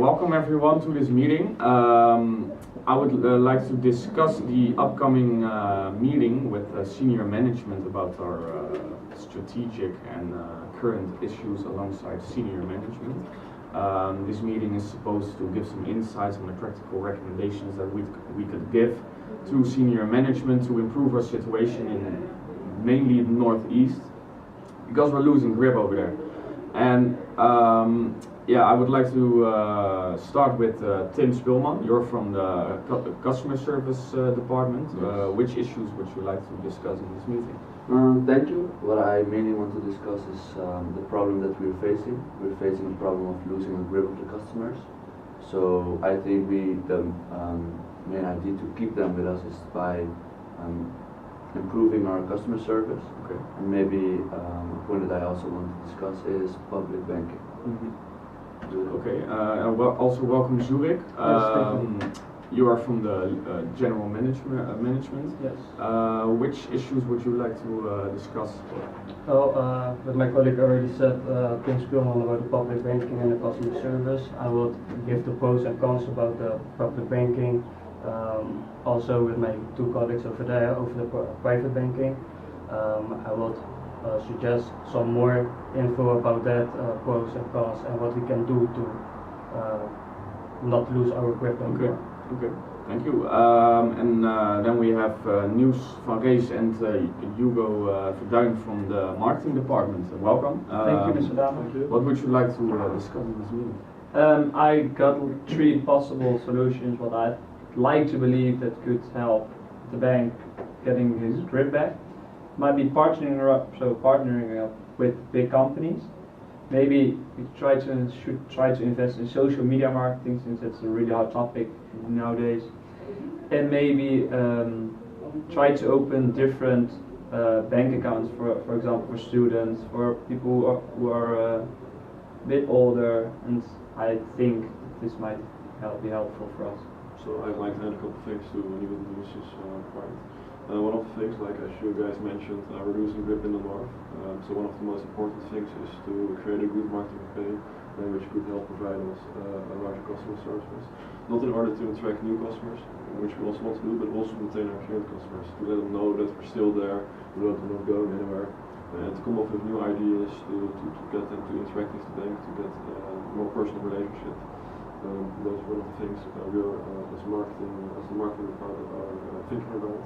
welcome everyone to this meeting. I would like to discuss the upcoming meeting with senior management about our strategic and current issues alongside senior management. This meeting is supposed to give some insights on the practical recommendations that we could give to senior management to improve our situation in mainly the Northeast, because we're losing grip over there. And yeah, I would like to start with Tim Spilman. You're from the customer service department. Yes. Which issues would you like to discuss in this meeting? Thank you. What I mainly want to discuss is the problem that we're facing. We're facing a problem of losing a grip of the customers. So I think the main idea to keep them with us is by improving our customer service. Okay. And maybe a point that I also want to discuss is public banking. Okay. Also welcome Zurich. You are from the general management. Yes. Which issues would you like to discuss? Well, what my colleague already said, Tim Spilman about the public banking and the customer service. I will give the pros and cons about the public banking. Also with my two colleagues over there, over the private banking. I will suggest some more info about that, pros and cons, and what we can do to not lose our grip on Okay. Okay, thank you. And then we have Niels van Rees and Hugo Verduin from the marketing department. Welcome. Thank you, Mr. Dama. What would you like to discuss in this meeting? I got three possible solutions what I'd like to believe that could help the bank getting his grip back. Might be partnering up with big companies. Maybe we should try to invest in social media marketing, since it's a really hot topic nowadays. And maybe try to open different bank accounts, for example, for students, for people who are a bit older, and I think this might be helpful for us. So I'd like to add a couple of things to Niels' point. One of the things, like as you guys mentioned, reducing grip in the north. So one of the most important things is to create a good marketing campaign which could help provide us a larger customer service. Not in order to attract new customers, which we also want to do, but also to retain our current customers, to let them know that we're still there, we're not going anywhere, and to come up with new ideas to get them to interact with the bank, to get a more personal relationship. Those are one of the things we are, as the marketing department, are thinking about.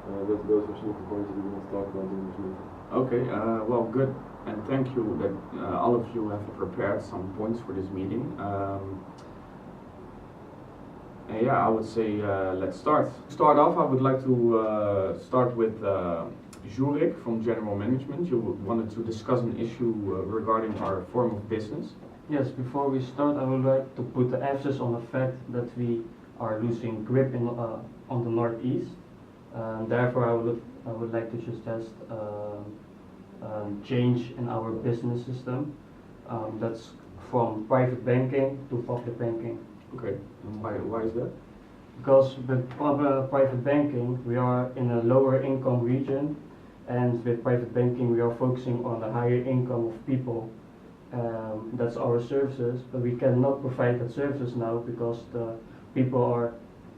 Those are some of the points that we want to talk about in this meeting. Okay, well, good, and thank you that all of you have prepared some points for this meeting. And yeah, I would say let's start. To start off, I would like to start with Zurich from General Management. You wanted to discuss an issue regarding our form of business. Yes, before we start, I would like to put the emphasis on the fact that we are losing grip on the Northeast. Therefore, I would like to suggest change in our business system. That's from private banking to public banking. Okay, and why is that? Because with private banking, we are in a lower income region, and with private banking, we are focusing on the higher income of people. That's our services, but we cannot provide that services now because the people are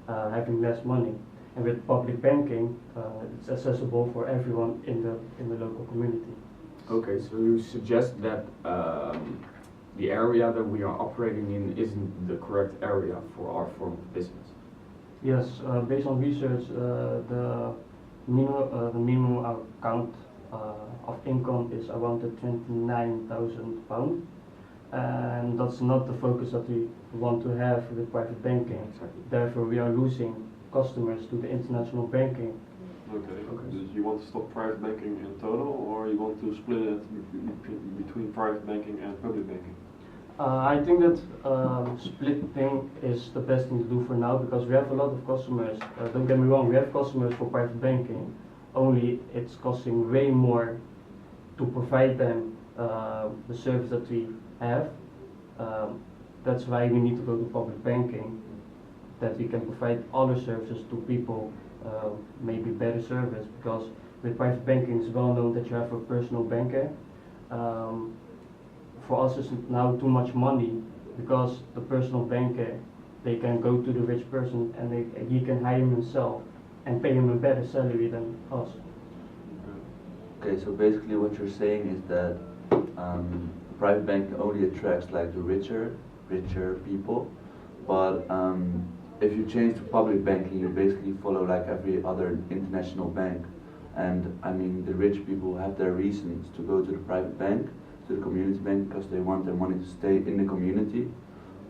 having less money. And with public banking, it's accessible for everyone in the local community. Okay, so you suggest that the area that we are operating in isn't the correct area for our form of business? Yes, based on research, the minimum account of income is around £29,000, and that's not the focus that we want to have with private banking. Exactly. Therefore, we are losing customers to the international banking. Okay. Do you want to stop private banking in total, or you want to split it between private banking and public banking? I think that splitting is the best thing to do for now, because we have a lot of customers. Don't get me wrong, we have customers for private banking, only it's costing way more to provide them the service that we have. That's why we need to go to public banking, that we can provide other services to people, maybe better service, because with private banking it's well known that you have a personal banker. For us it's now too much money because the personal banker, they can go to the rich person and he can hire him himself and pay him a better salary than us. Okay, so basically what you're saying is that private bank only attracts like the richer people, but if you change to public banking, you basically follow like every other international bank, and I mean the rich people have their reasons to go to the private bank, to the community bank, because they want their money to stay in the community.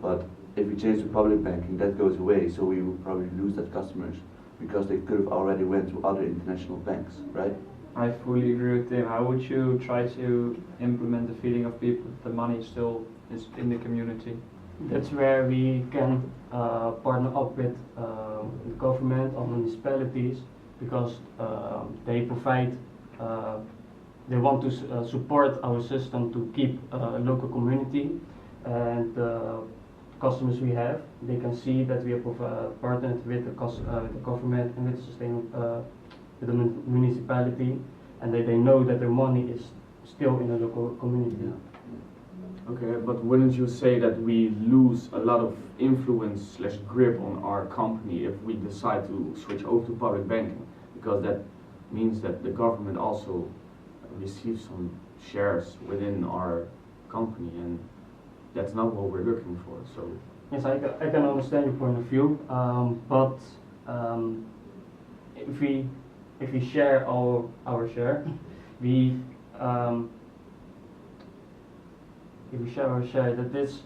But if we change to public banking, that goes away, so we will probably lose that customers because they could have already went to other international banks, right? I fully agree with Tim. How would you try to implement the feeling of people that the money still is in the community? That's where we can partner up with the government or municipalities, because they provide, they want to support our system to keep a local community, and the customers we have, they can see that we are partnered with the government and with the municipality, and they know that their money is still in the local community. Yeah. Okay, but wouldn't you say that we lose a lot of influence / grip on our company if we decide to switch over to public banking? Because that means that the government also receives some shares within our company, and that's not what we're looking for. So Yes, I can understand your point of view, but if we share our share, if we share our share, that is,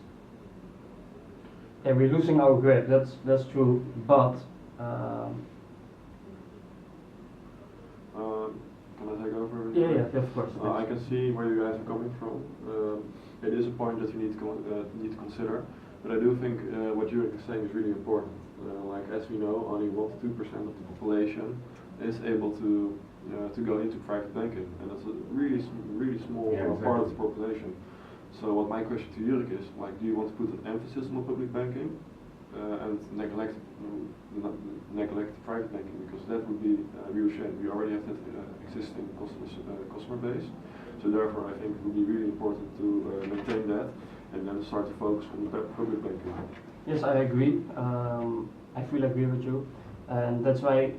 yeah, we're losing our grip. That's true, but Can I take over? yeah, of course. I can see where you guys are coming from. It is a point that you need to consider, but I do think what you're saying is really important. Like, as we know, only 1 to 2% of the population is able to go into private banking, and that's a really small part of the population. So what my question to Jurk is, like, do you want to put an emphasis on public banking and neglect private banking? Because that would be a real shame. We already have that existing customer base, so therefore I think it would be really important to maintain that and then start to focus on the public banking. Yes, I agree. I fully agree with you, and that's why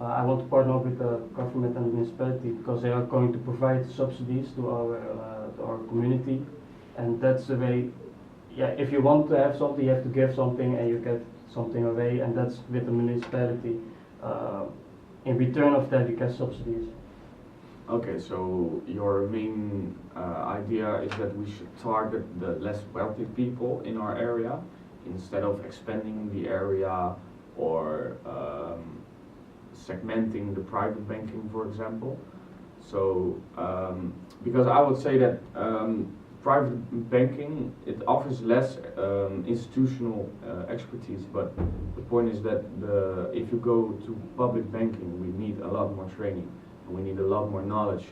I want to partner up with the government and the municipality, because they are going to provide subsidies to our community, and that's the way. Yeah, if you want to have something, you have to give something, and you get something away, and that's with the municipality. In return of that, you get subsidies. okay, so your main idea is that we should target the less wealthy people in our area instead of expanding the area or segmenting the private banking, for example. So, because I would say that private banking, it offers less institutional expertise, but the point is that if you go to public banking, we need a lot more training, and we need a lot more knowledge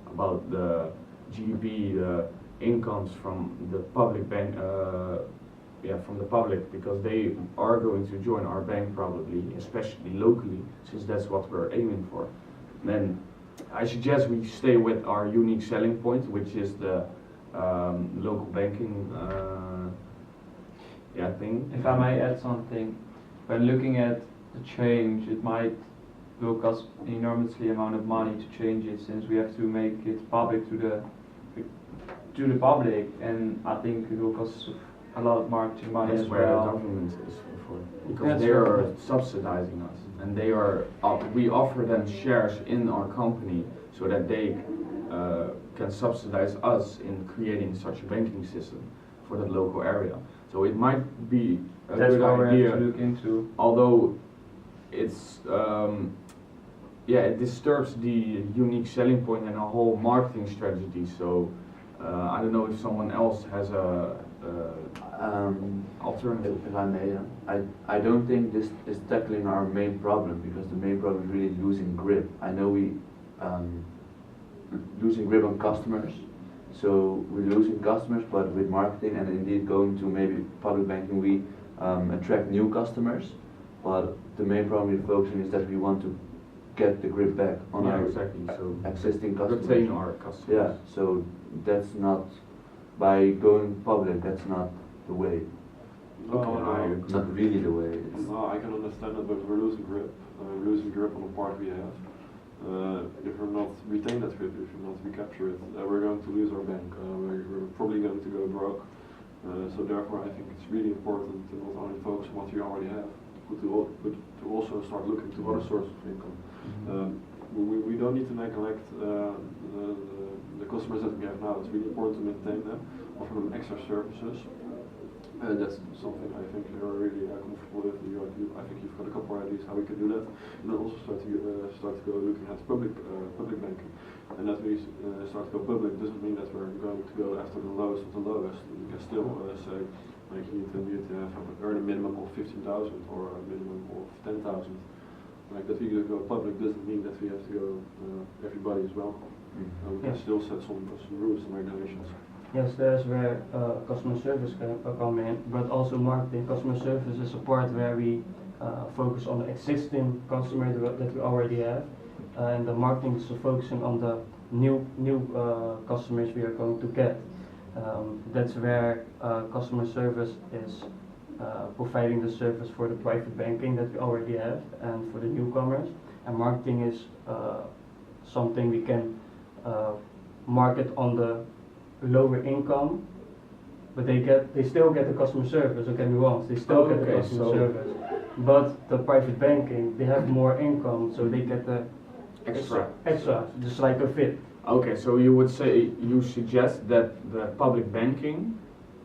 about the GDP, the incomes from the public bank, from the public, because they are going to join our bank probably, especially locally, since that's what we're aiming for. Then I suggest we stay with our unique selling point, which is the local banking thing. If I may add something, when looking at the change, it might will cost an enormously amount of money to change it, since we have to make it public to the public, and I think it will cost a lot of marketing money That's as where the well. government is for, because That's they are right. subsidizing us, and they are we offer them shares in our company so that they can subsidize us in creating such a banking system for that local area. So it might be a That's good what we idea, have to look into. although it's it disturbs the unique selling point and our whole marketing strategy. So I don't know if someone else has a alternative. If I may, I don't think this is tackling our main problem, because the main problem is really losing grip. I know we losing grip on customers, so we're losing customers, but with marketing and indeed going to maybe public banking, we attract new customers. But the main problem we're focusing is that we want to get the grip back on Yeah, our exactly. So existing customers. retain our customers. Yeah, so that's not, by going public, that's not the way. Okay, No, I no. agree. Not really the way. It's, No, I can understand that, but we're losing grip. Losing grip on the part we have. If we're not retain that grip, if we're not recapture it, we're going to lose our bank. We're probably going to go broke. So therefore, I think it's really important to not only focus on what we already have, but to also start looking to other sources of income. We don't need to neglect the customers that we have now. It's really important to maintain them, offer them extra services. That's something I think you're really comfortable with. I think you've got a couple of ideas how we can do that, and then also start to go looking at public banking. And that we start to go public doesn't mean that we're going to go after the lowest of the lowest. We can still say like you need to earn a minimum of 15,000 or a minimum of 10,000. Like that we go public doesn't mean that we have to go everybody as well. We can Yes. still set some rules and regulations. Yes, there's where customer service can come in, but also marketing. Customer service is a part where we focus on the existing customer that we already have, and the marketing is focusing on the new customers we are going to get. That's where customer service is providing the service for the private banking that we already have and for the newcomers. And marketing is something we can market on the lower income, but they still get the customer service. Don't get me wrong, they still get the Okay, customer so- service. But the private banking, they have more income, so they get the extra, just like a fit. Okay, so you would say, you suggest that the public banking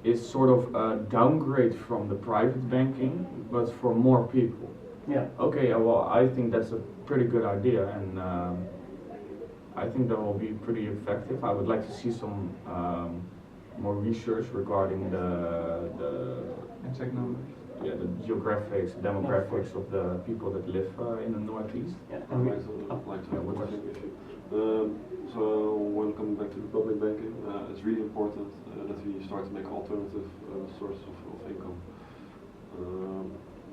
is sort of a downgrade from the private banking, but for more people. Yeah. Okay, well, I think that's a pretty good idea, and I think that will be pretty effective. I would like to see some more research regarding the Exact numbers. the geographics, demographics of the people that live in the Northeast. Yeah. I'd And we, like to Yeah, have what one was- thing with you. So when coming back to the public banking, it's really important that we start to make alternative sources of income.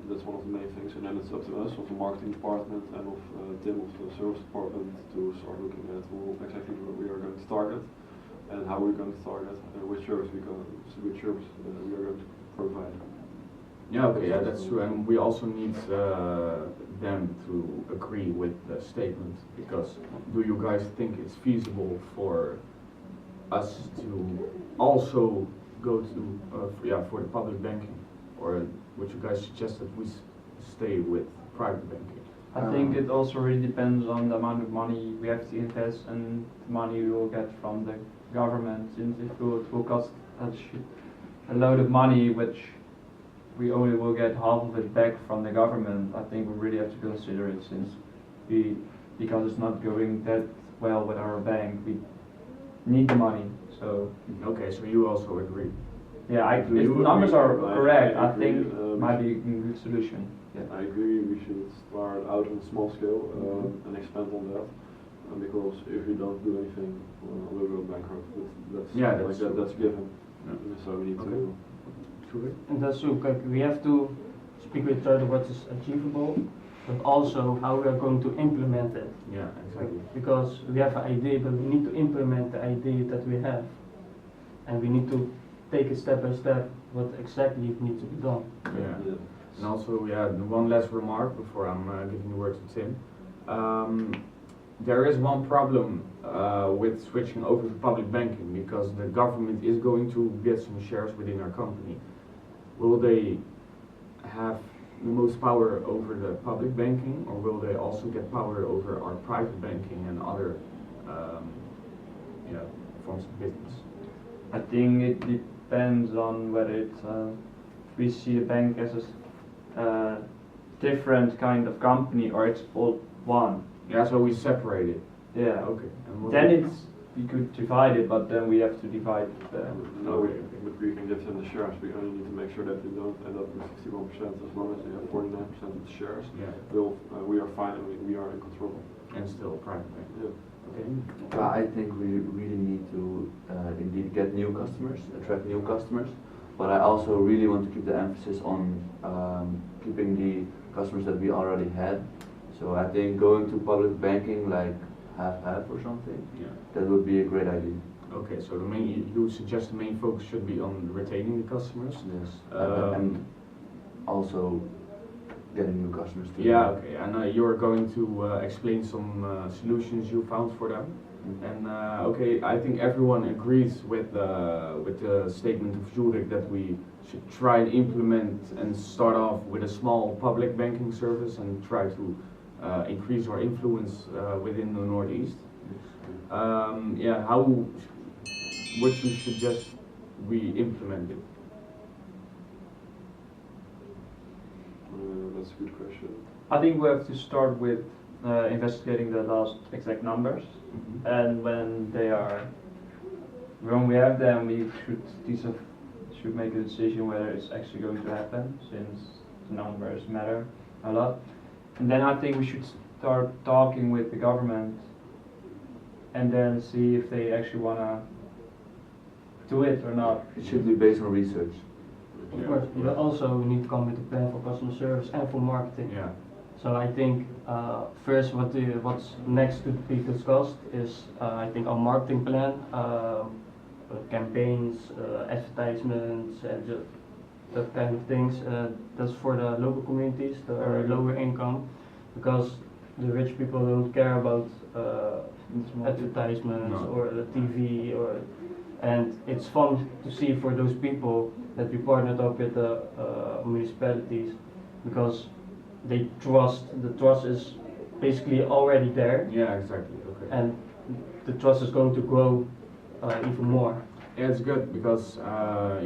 That's one of the main things, and then it's up to us, of the marketing department and of Tim of the service department, to start looking at exactly what we are going to target and how we're going to target and which service we are going to provide. Yeah, okay, yeah, that's true, and we also need them to agree with the statement, because do you guys think it's feasible for us to also go to, for the public banking, or would you guys suggest that we stay with private banking? I think it also really depends on the amount of money we have to invest and the money we will get from the government. Since if it will cost a load of money, which we only will get half of it back from the government, I think we really have to consider it, since because it's not going that well with our bank, we need the money. So Okay, so you also agree? yeah, if Do the you numbers agree? are I correct, I agree, think might be a we good solution. I agree, we should start out on a small scale and expand on that. Because if we don't do anything, we'll go bankrupt. That's given. Yeah. So we need Okay. to. True. and that's true. We have to speak with each other what is achievable, but also how we are going to implement it. Yeah, exactly. Because we have an idea, but we need to implement the idea that we have, and we need to take it step by step what exactly needs to be done. Yeah. And also, yeah, one last remark before I'm giving the word to Tim. There is one problem with switching over to public banking, because the government is going to get some shares within our company. Will they have the most power over the public banking, or will they also get power over our private banking and other forms of business? I think it depends on whether it's we see the bank as a different kind of company or it's all one. Yeah, so we separate it. Yeah. Okay. And what Then we could divide it, but then we have to divide. No, but we can give them the shares. We only need to make sure that they don't end up with 51%. As long as they have 49% of the shares, Yeah, we are fine and we are in control. and still private bank. Yeah. Okay. I think we really need to indeed get new customers, attract new customers, but I also really want to keep the emphasis on keeping the customers that we already had. So I think going to public banking like half-half or something, Yeah. that would be a great idea. Okay, so the main, you suggest the main focus should be on retaining the customers? Yes. Um, And also getting new customers too. Yeah, okay, and you're going to explain some solutions you found for them. Mhm. And okay, I think everyone agrees with the statement of Zurich that we should try and implement and start off with a small public banking service and try to increase our influence within the Northeast. Yeah, how would you suggest we implement it? That's a good question. I think we have to start with investigating the last exact numbers, and when we have them, we should make a decision whether it's actually going to happen, since the numbers matter a lot. And then I think we should start talking with the government, and then see if they actually wanna do it or not. It should be based on research. Of course, but also we need to come with a plan for customer service and for marketing. Yeah. So I think first what's next to be discussed is I think our marketing plan, campaigns, advertisements, and just that kind of things. That's for the local communities that are lower income, because the rich people don't care about advertisements No. or the TV and it's fun to see for those people that we partnered up with the municipalities, because the trust is basically already there, Yeah, exactly. Okay. and the trust is going to grow even more. Yeah, it's good because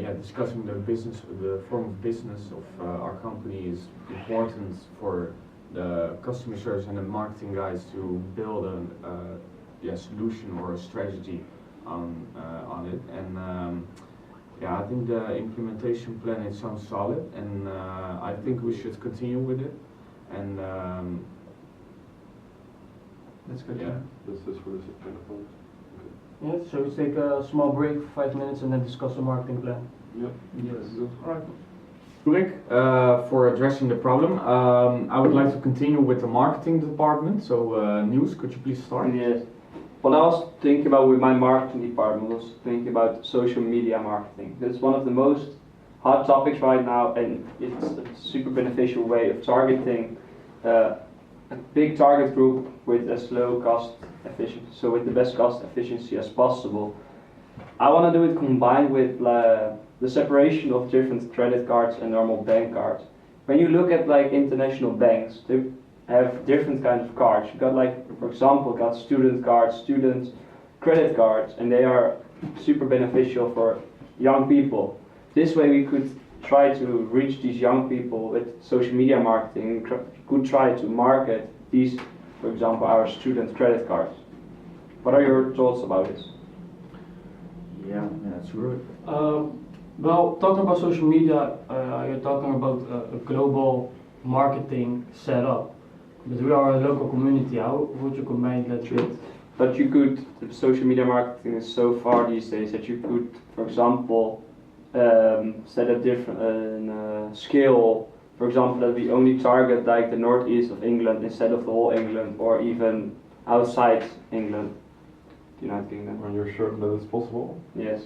yeah, discussing the form of business of our company is important for the customer service and the marketing guys to build a solution or a strategy on it. And yeah, I think the implementation plan, it sounds solid, and I think we should continue with it. And That's good. yeah. That's for this agenda point. Yeah, so we take a small break for 5 minutes and then discuss the marketing plan. Yep. Yes. Alright. Zurich, for addressing the problem, I would like to continue with the marketing department. So, Niels, could you please start? Yes. What I was thinking about with my marketing department was thinking about social media marketing. That's one of the most hot topics right now, and it's a super beneficial way of targeting a big target group with as low cost efficiency, so with the best cost efficiency as possible. I want to do it combined with the separation of different credit cards and normal bank cards. When you look at like international banks, they have different kinds of cards. You got like, for example, got student cards, student credit cards, and they are super beneficial for young people. This way we could try to reach these young people with social media marketing. Could try to market these, for example, our student credit cards. What are your thoughts about this? Yeah, that's good. Well, talking about social media, you're talking about a global marketing setup. But we are a local community. How would you combine that with? But you could, the social media marketing is so far these days that you could, for example, set a different scale. For example, that we only target like the northeast of England instead of the whole England, or even outside England, the United Kingdom. Are you sure that it's possible? Yes,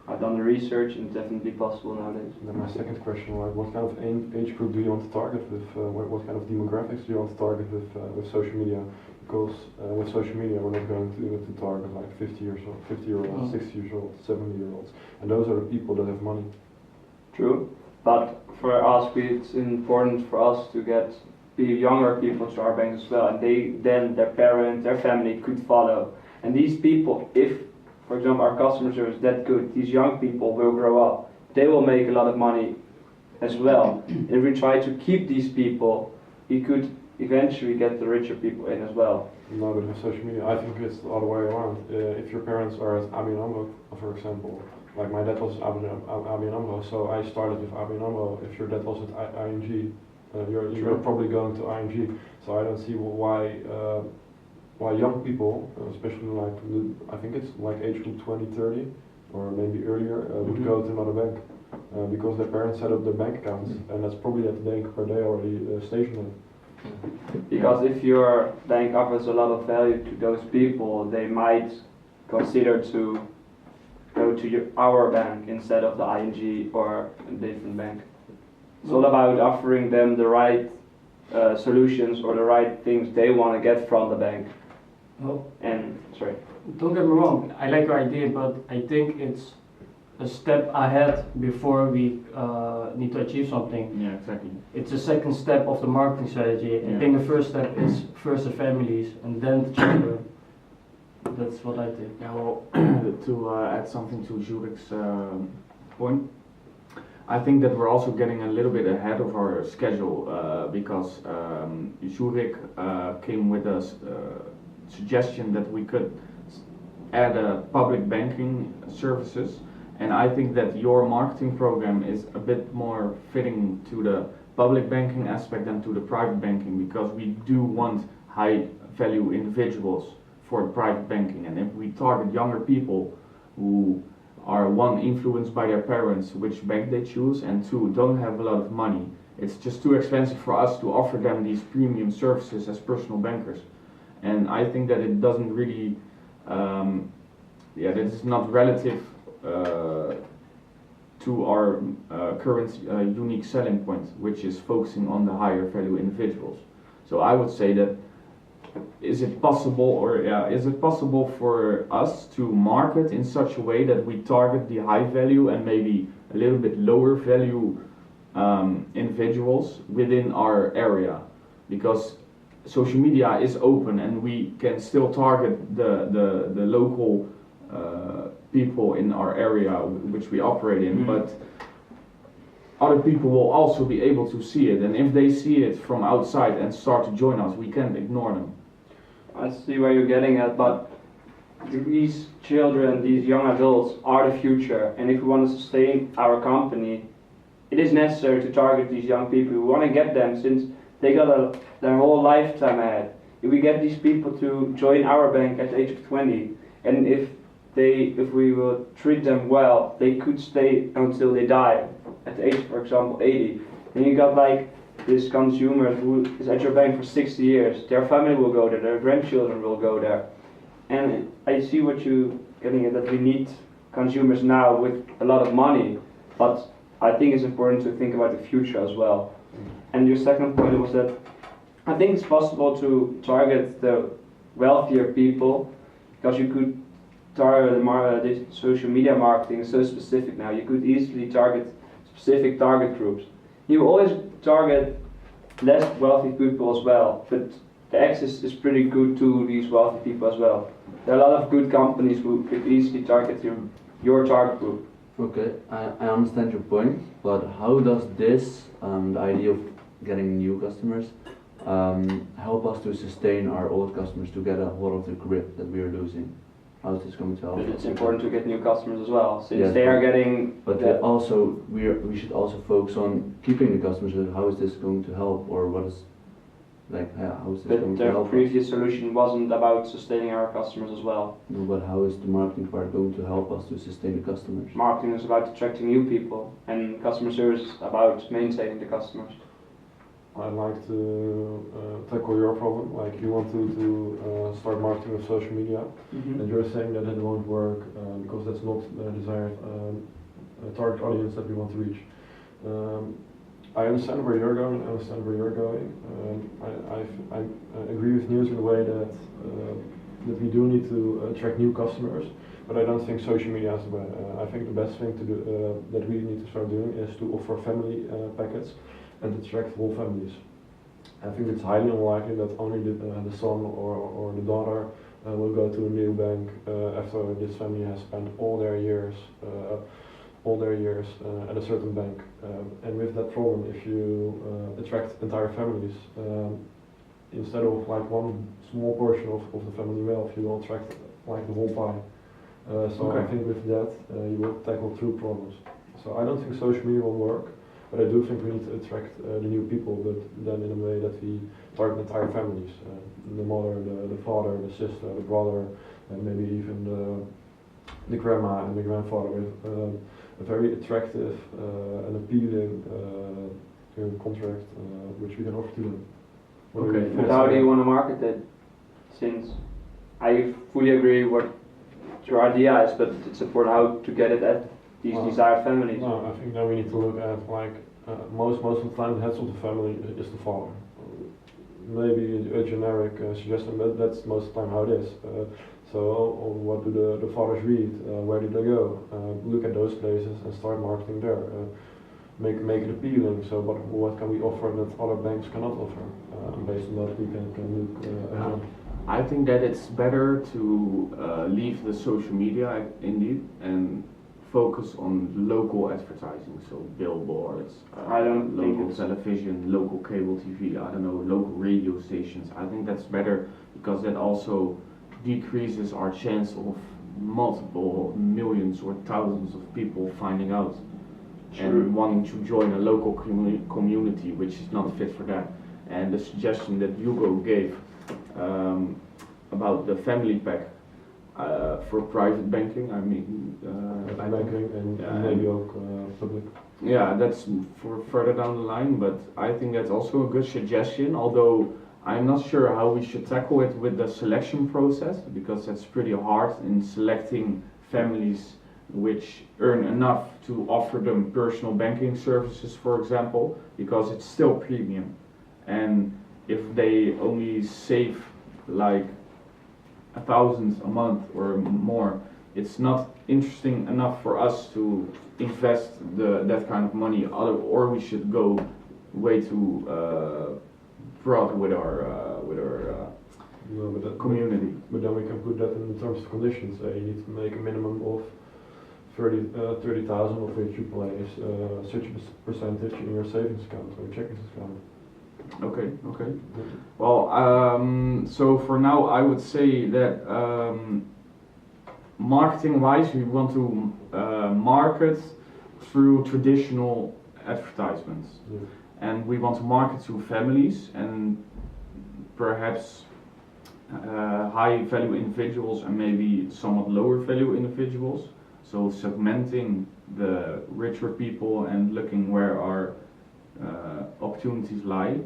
I've done the research and it's definitely possible nowadays. And then my second question, like, what kind of age group do you want to target with? What kind of demographics do you want to target with social media? Because with social media, we're not going to target like 50-year-olds, 60-year-olds, 70-year-olds, and those are the people that have money. True, but for us, it's important for us to get the younger people to our banks as well, and then their parents, their family could follow. And these people, if, for example, our customer service is that good, these young people will grow up. They will make a lot of money as well. And if we try to keep these people, we could eventually get the richer people in as well. No, but with social media, I think it's the other way around. If your parents are at ABN AMRO, for example, like my dad was at ABN AMRO, so I started with ABN AMRO. If your dad was at ING, you're probably going to ING. So I don't see why young people, especially like I think it's like age group 20, 30, or maybe earlier, would go to another bank because their parents set up their bank accounts, and that's probably at the bank where they already stationed. Because if your bank offers a lot of value to those people, they might consider to to our bank instead of the ING or a different bank. It's all about offering them the right solutions or the right things they want to get from the bank. Well, And sorry. don't get me wrong, I like your idea, but I think it's a step ahead before we need to achieve something. Yeah, exactly. It's a second step of the marketing strategy. I Yeah. think the first step is first the families and then the children. That's what I think. Yeah, well, to add something to Zurich's point, I think that we're also getting a little bit ahead of our schedule because Zurich came with a suggestion that we could add public banking services, and I think that your marketing program is a bit more fitting to the public banking aspect than to the private banking, because we do want high value individuals for private banking, and if we target younger people who are, one, influenced by their parents which bank they choose, and two, don't have a lot of money, it's just too expensive for us to offer them these premium services as personal bankers. And I think that it doesn't really, that is not relative to our current unique selling point, which is focusing on the higher value individuals. So I would say that is it possible for us to market in such a way that we target the high value and maybe a little bit lower value individuals within our area? Because social media is open and we can still target the local people in our area which we operate in, but other people will also be able to see it, and if they see it from outside and start to join us, we can't ignore them. I see where you're getting at, but these children, these young adults are the future, and if we want to sustain our company, it is necessary to target these young people. We want to get them, since they got their whole lifetime ahead. If we get these people to join our bank at the age of 20, and if we will treat them well, they could stay until they die at the age, for example, 80. Then you got like this consumer who is at your bank for 60 years. Their family will go there, their grandchildren will go there. And I see what you're getting at, that we need consumers now with a lot of money, but I think it's important to think about the future as well. And your second point was that I think it's possible to target the wealthier people, because you could target the social media marketing is so specific now. You could easily target specific target groups. You always target less wealthy people as well, but the access is pretty good to these wealthy people as well. There are a lot of good companies who could easily target your target group. Okay, I understand your point, but how does this, the idea of getting new customers, help us to sustain our old customers to get a hold of the grip that we are losing? How is this going to help? It's important to get new customers as well, since Yes, they are getting. But also, we should also focus on keeping the customers. How is this going to help, or what is, how is this going But to their help? previous solution wasn't about sustaining our customers as well. No, but how is the marketing part going to help us to sustain the customers? Marketing is about attracting new people, and customer service is about maintaining the customers. I'd like to tackle your problem. Like, you want to start marketing with social media, and you're saying that it won't work because that's not the desired target audience that we want to reach. I understand where you're going. I understand where you're going. I agree with Niels in the way that we do need to attract new customers, but I don't think social media is the way. I think the best thing to do that we need to start doing is to offer family packets and attract whole families. I think it's highly unlikely that only the son or the daughter will go to a new bank after this family has spent all their years at a certain bank. And with that problem, if you attract entire families, instead of like one small portion of the family wealth, you will attract like the whole pie. So I think with that you will tackle two problems. So I don't think social media will work. But I do think we need to attract the new people, but then in a way that we target entire families. The mother, the father, the sister, the brother, and maybe even the grandma and the grandfather with a very attractive and appealing contract which we can offer to them. But how do you want to market it? Since I fully agree what your idea is, but it's important how to get it at these Well, desired families. No, I think then we need to look at like most of the time the heads of the family is the father. Maybe a generic suggestion, but that's most of the time how it is. So what do the fathers read? Where do they go? Look at those places and start marketing there. Make it appealing. So what can we offer that other banks cannot offer? Based on that we can look ahead. I think that it's better to leave the social media indeed and focus on local advertising, so billboards, I don't think local it's- television, local cable TV, I don't know, local radio stations. I think that's better because that also decreases our chance of multiple millions or thousands of people finding out and wanting to join a local community which is not fit for that. And the suggestion that Hugo gave about the family pack for private banking, I mean, Banking and yeah, maybe ook public. yeah, that's for further down the line, but I think that's also a good suggestion, although I'm not sure how we should tackle it with the selection process, because that's pretty hard in selecting families which earn enough to offer them personal banking services, for example, because it's still premium. And if they only save like 1,000 a month or more, it's not interesting enough for us to invest that kind of money, or we should go way too broad with our No, but that, community. But then we can put that in terms of conditions. You need to make a minimum of 30,000 of which you place such a percentage in your savings account or checking account. Okay, okay. Well, so for now I would say that marketing-wise we want to market through traditional advertisements. Yeah. And we want to market to families and perhaps high value individuals and maybe somewhat lower value individuals. So segmenting the richer people and looking where our opportunities lie.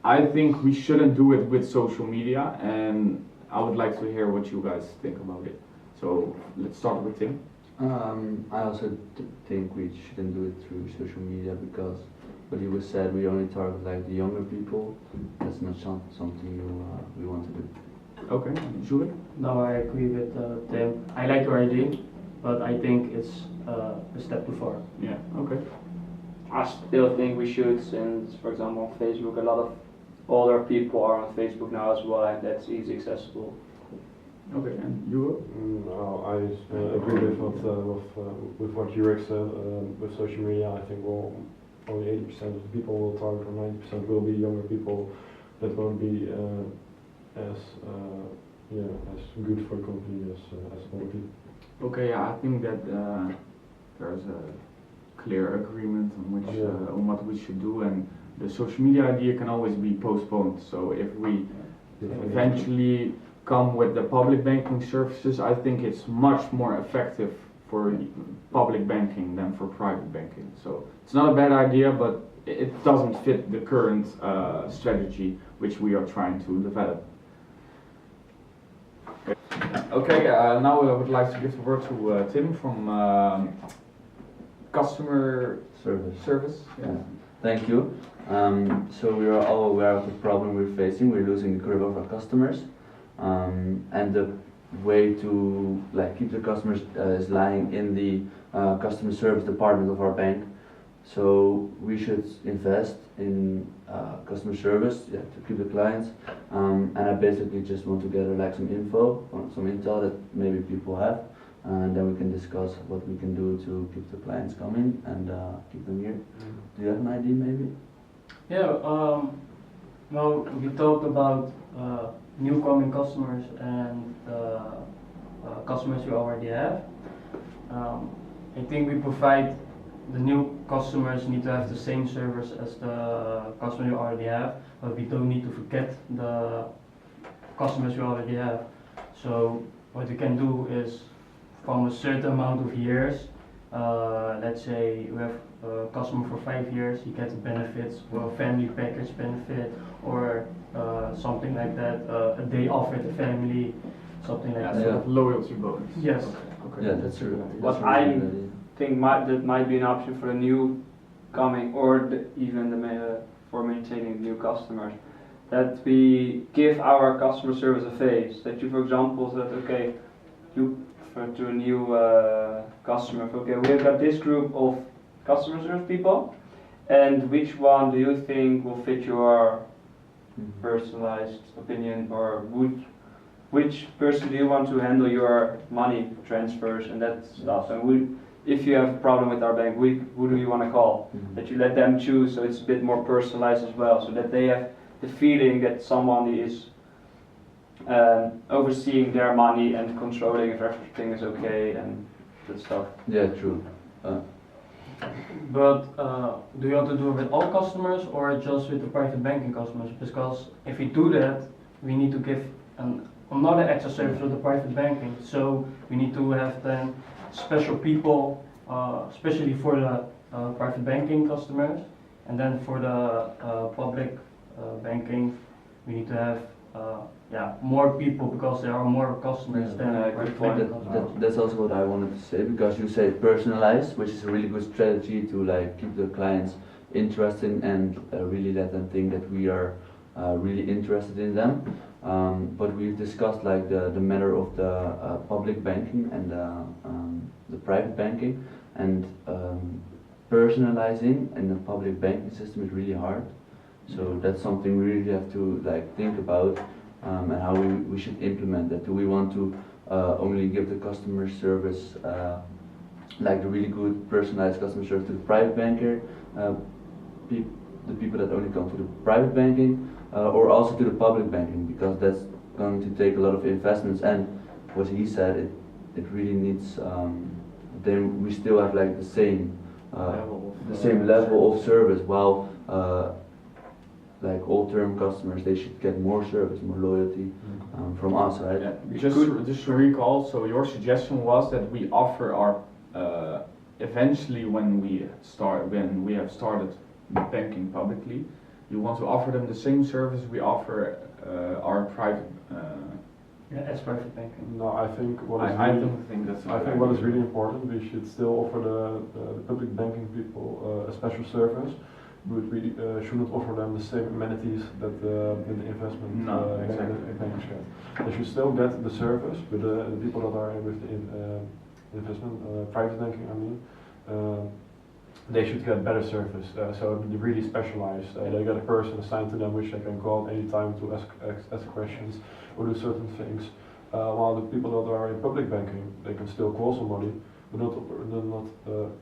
I think we shouldn't do it with social media, and I would like to hear what you guys think about it. So let's start with Tim. I also think we shouldn't do it through social media because what you said, we only target like the younger people. That's not something we want to do. Okay, Julie? No, I agree with Tim. I like your idea, but I think it's a step too far. Yeah, okay. I still think we should, since, for example, on Facebook, a lot of older people are on Facebook now as well, and that's easy accessible. Okay, and you? No, I agree with what Jurek said. With social media, I think only 80% of the people will target, or 90% will be younger people that won't be as good for the company as older people. Okay, yeah, I think that there's a clear agreement on which on what we should do, and the social media idea can always be postponed. So if we eventually come with the public banking services, I think it's much more effective for public banking than for private banking. So it's not a bad idea, but it doesn't fit the current strategy which we are trying to develop. Okay, now I would like to give the word to Tim from customer service. Yeah. Thank you. So we are all aware of the problem we're facing. We're losing the grip of our customers, and the way to keep the customers is lying in the customer service department of our bank. So we should invest in customer service to keep the clients. And I basically just want to gather some info, or some intel that maybe people have, and then we can discuss what we can do to keep the clients coming and keep them here. Do you have an idea maybe? Yeah, well, we talked about newcoming customers and customers we already have. I think we provide the new customers need to have the same service as the customers we already have, but we don't need to forget the customers we already have. So what we can do is, from a certain amount of years, let's say we have a customer for 5 years, you get the benefits, or a family package benefit, or something like that, a day off with the family. something like Yeah, that. sort of loyalty bonus. Yes. Okay. Yeah, that's true. What That's a really I'm- good idea. think that might be an option for the new coming or even for maintaining new customers, that we give our customer service a face. That you, for example, said, okay, you to a new customer, okay, we've got this group of customer service people, and which one do you think will fit your Mhm. personalized opinion, or which person do you want to handle your money transfers and that stuff? And if you have a problem with our bank, who do you want to call? Mhm. That you let them choose, so it's a bit more personalized as well, so that they have the feeling that someone is overseeing their money and controlling if everything is okay and that stuff. Yeah, true. But do you want to do it with all customers or just with the private banking customers? Because if we do that, we need to give another extra service with the private banking. So we need to have then special people, especially for the private banking customers, and then for the public banking, we need to have more people because there are more customers Yeah. than Good private point. banking customers. That's also what I wanted to say, because you say personalized, which is a really good strategy to like keep the clients interested and really let them think that we are really interested in them. But we've discussed like the matter of the public banking and the private banking, and personalizing in the public banking system is really hard. So that's something we really have to like think about, and how we should implement that. Do we want to only give the customer service, like the really good personalized customer service to the private banker, the people that only come to the private banking, or also to the public banking, because that's going to take a lot of investments, and what he said, it really needs, then we still have like the same level of service, while like all-term customers, they should get more service, more loyalty from us, right? Yeah, just to recall, so your suggestion was that we offer our eventually when we have started banking publicly, you want to offer them the same service we offer our private. As private banking. No, I think what is I really, don't think that's. I think what is really important, we should still offer the public banking people a special service, but we shouldn't offer them the same amenities that the investment bankers get. They should still get the service, but the people that are with the investment, private banking, I mean, they should get better service. So they're really specialized. They get a person assigned to them which they can call at any time to ask questions or do certain things. While the people that are in public banking, they can still call somebody, but not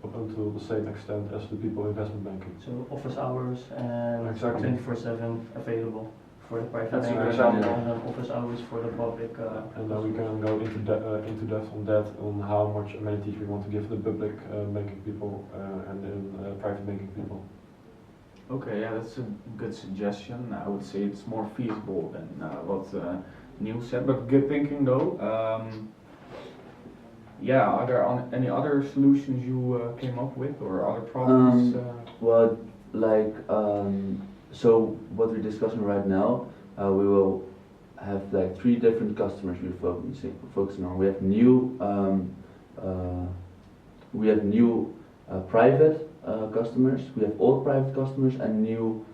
up until the same extent as the people in investment banking. So office hours and Exactly. 24/7 available for the private That's a banking, good example. and then office hours for the public. And then we can go into depth on that, on how much amenities we want to give the public banking people and private banking people. Okay, yeah, that's a good suggestion. I would say it's more feasible than what Neil said, but good thinking though. Yeah, are there any other solutions you came up with, or other problems? Well, like, so what we're discussing right now, we will have like 3 different customers we're focusing on. We have new private customers, we have old private customers, and new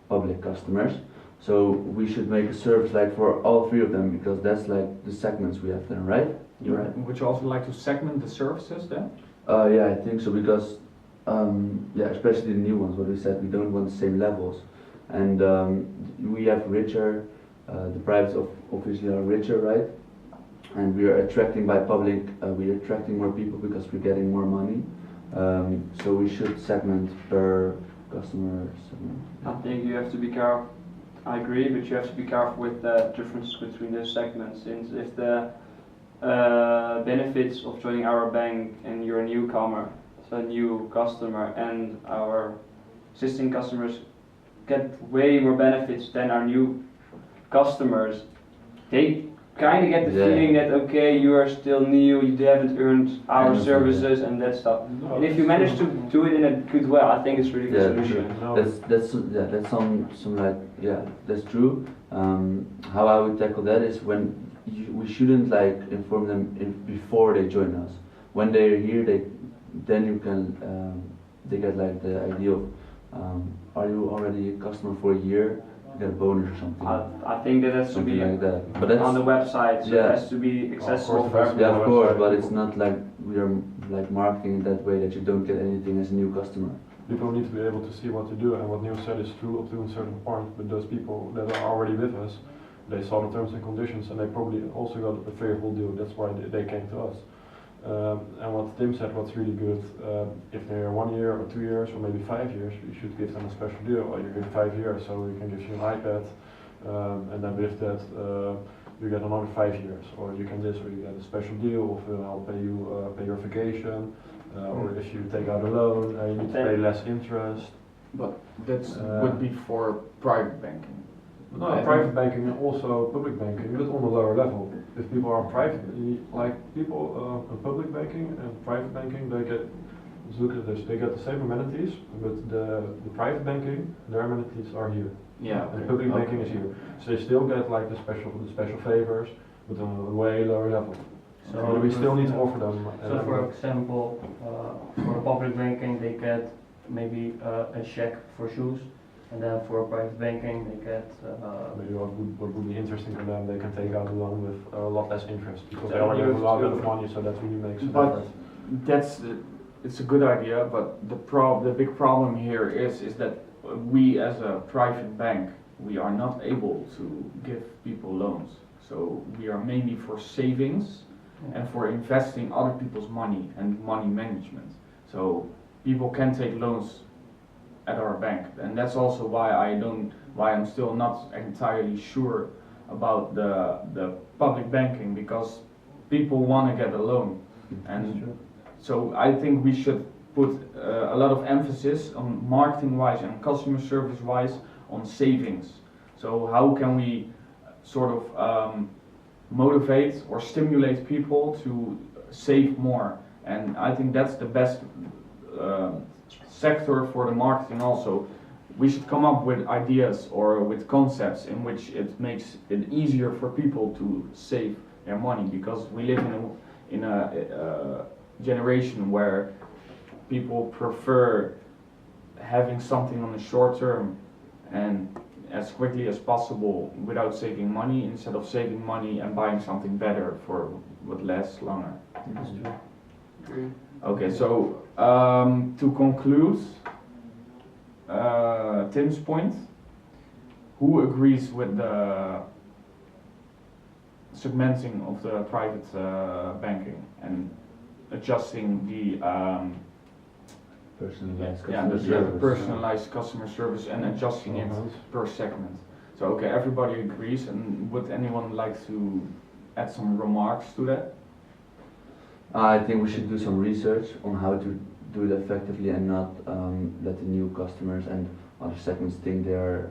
public customers. So we should make a service like for all 3 of them, because that's like the segments we have then, right? You're right. Would you also like to segment the services then? Yeah, I think so, because yeah, especially the new ones, what we said, we don't want the same levels, and we have richer, the privates obviously are richer, right? And we are attracting by public, we are attracting more people because we're getting more money. So we should segment per customer segment. I think you have to be careful. I agree, but you have to be careful with the difference between the segments. Since if the benefits of joining our bank and you're a newcomer, so a new customer, and our existing customers get way more benefits than our new customers, they kind of get the Yeah. feeling that okay, you are still new, you haven't earned our understand, services and that stuff. No, And if you manage to do it in a good way, I think it's really good Yeah, solution. No. That's some like that's true. How I would tackle that is when we shouldn't like inform them before they join us. When they're here, then you can they get like the idea of are you already a customer for a year? You get a bonus or something. I think that has to Something be like that. But that's on the website, so yeah. it has to be accessible course, for it has to be. everyone. yeah, of course, website. but it's not like we are like marketing that way that you don't get anything as a new customer. People need to be able to see what to do, and what Neil said is true up to a certain point, but those people that are already with us, they saw the terms and conditions and they probably also got a favorable deal. That's why they came to us. And what Tim said, what's really good, if they're 1 year or 2 years or maybe 5 years, you should give them a special deal. Or you give 5 years, so we can give you an iPad, and then with that you get another 5 years. Or you can this, or you get a special deal of I'll pay you pay your vacation. Or if you take out a loan, you need to pay less interest. But that would be for private banking. No, private banking and also public banking, but on a lower level. If people are private, like people in public banking and private banking, they get, let's look at this, they get the same amenities, but the private banking, their amenities are here. Yeah. And public banking is here. So they still get like the special favors, but on a way lower level. So we still need to offer them. So for example, for public banking they get maybe a check for shoes, and then for private banking they get Maybe what would be interesting for them, they can take out a loan with a lot less interest because they already have a lot of money, so that really makes a But difference. it's a good idea, but the big problem here is that we as a private bank, we are not able to give people loans. So we are mainly for savings and for investing other people's money and money management. So people can take loans at our bank, and that's also why I'm still not entirely sure about the public banking, because people want to get a loan, and so I think we should put a lot of emphasis on marketing wise and customer service wise on savings. So how can we sort of motivate or stimulate people to save more, and I think that's the best sector for the marketing also. We should come up with ideas or with concepts in which it makes it easier for people to save their money, because we live in a generation where people prefer having something on the short term and as quickly as possible without saving money, instead of saving money and buying something better for what lasts longer. Okay, so to conclude Tim's point, who agrees with the segmenting of the private banking and adjusting the Personalized yeah, customer the service. personalized customer service and adjusting it per segment. So okay, everybody agrees, and would anyone like to add some remarks to that? I think we should do some research on how to do it effectively and not let the new customers and other segments think they're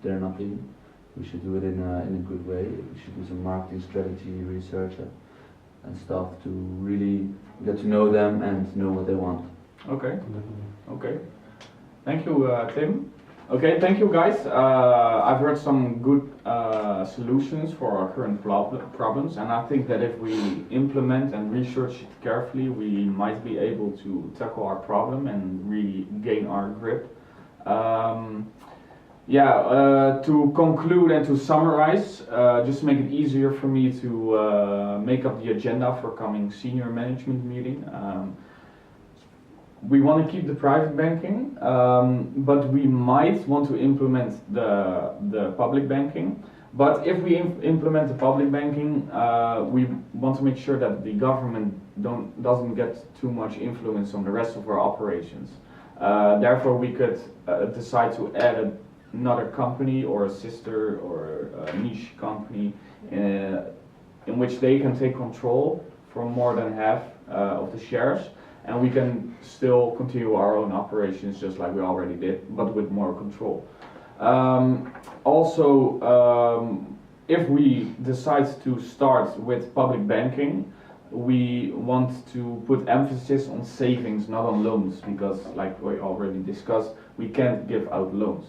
nothing. We should do it in a good way. We should do some marketing strategy research and stuff to really get to know them and know what they want. Okay, okay. Thank you, Tim. Okay, thank you guys. I've heard some good solutions for our current problems, and I think that if we implement and research it carefully, we might be able to tackle our problem and really gain our grip. To conclude and to summarize, just to make it easier for me to make up the agenda for coming senior management meeting. We want to keep the private banking, but we might want to implement the public banking. But if we implement the public banking, we want to make sure that the government doesn't get too much influence on the rest of our operations. Therefore, we could decide to add another company or a sister or a niche company in which they can take control for more than half of the shares. And we can still continue our own operations just like we already did, but with more control. if we decide to start with public banking, we want to put emphasis on savings, not on loans, because like we already discussed, we can't give out loans.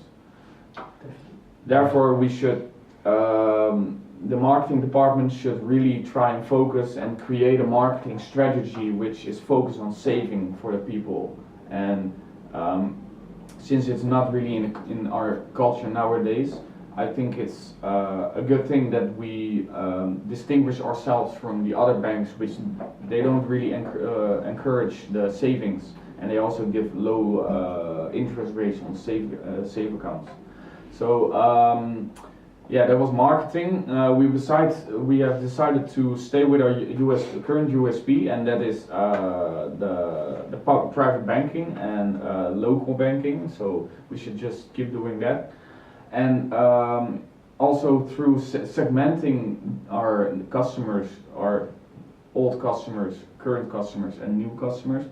Therefore, we should, the marketing department should really try and focus and create a marketing strategy which is focused on saving for the people. And since it's not really in our culture nowadays, I think it's a good thing that we distinguish ourselves from the other banks, which they don't really encourage the savings, and they also give low interest rates on save accounts. So yeah, that was marketing. We have decided to stay with our current USP, and that is the private banking and local banking. So we should just keep doing that. And also through segmenting our customers, our old customers, current customers, and new customers.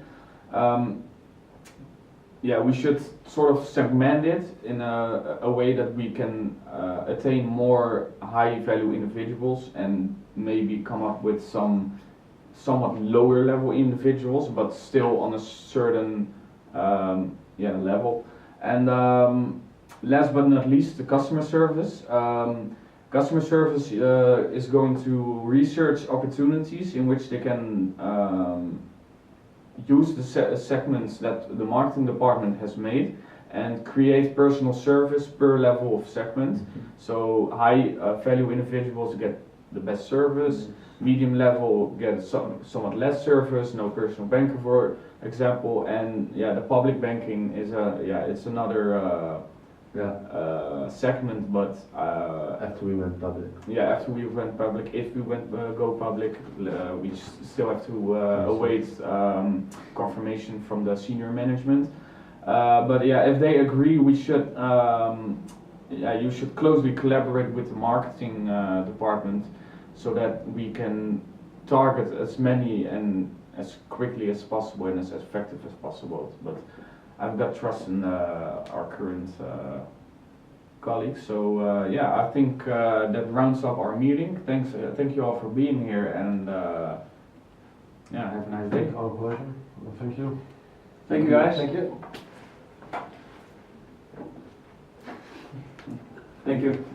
Yeah, we should sort of segment it in a way that we can attain more high-value individuals and maybe come up with some somewhat lower level individuals, but still on a certain level. And last but not least, the customer service. Customer service is going to research opportunities in which they can use the segments that the marketing department has made and create personal service per level of segment. So high value individuals get the best service, medium level get somewhat less service, no personal banker for example, and yeah, the public banking is it's another segment, but after we went public. Yeah, after we went public, if we go public, we still have to await confirmation from the senior management. But yeah, if they agree, we should. You should closely collaborate with the marketing department, so that we can target as many and as quickly as possible and as effective as possible. But I've got trust in our current colleagues. So yeah, I think that rounds up our meeting. Thank you all for being here, and yeah, have a nice day. Our pleasure. Well, thank you. Thank you, guys. Thank you. Thank you.